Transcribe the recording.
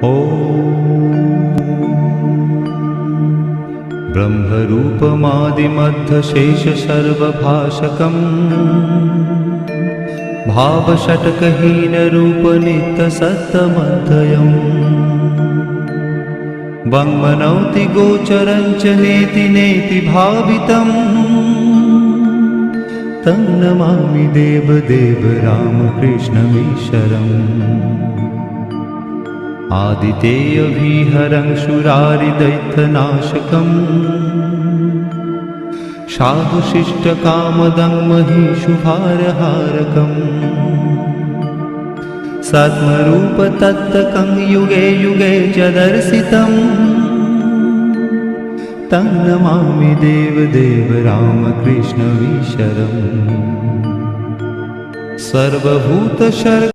ब्रह्मरूपमादिमध्यशेषसर्वभाषकम् भावषट्कहीनरूपनित्यसत्तमध्ययम् वाङ्मनौति गोचरं च नेति नेति भावितम् तं नमामि देवदेव रामकृष्णमीश्वरम् आदितेयविहरं शूरारिदैत्यनाशकम् साधुशिष्टकामदं महिषुभारहारकम् सद्मरूपतत्तकं युगे युगे च दर्शितम् तं नमामि देवदेव रामकृष्णमीश्वरम् सर्वभूतशर्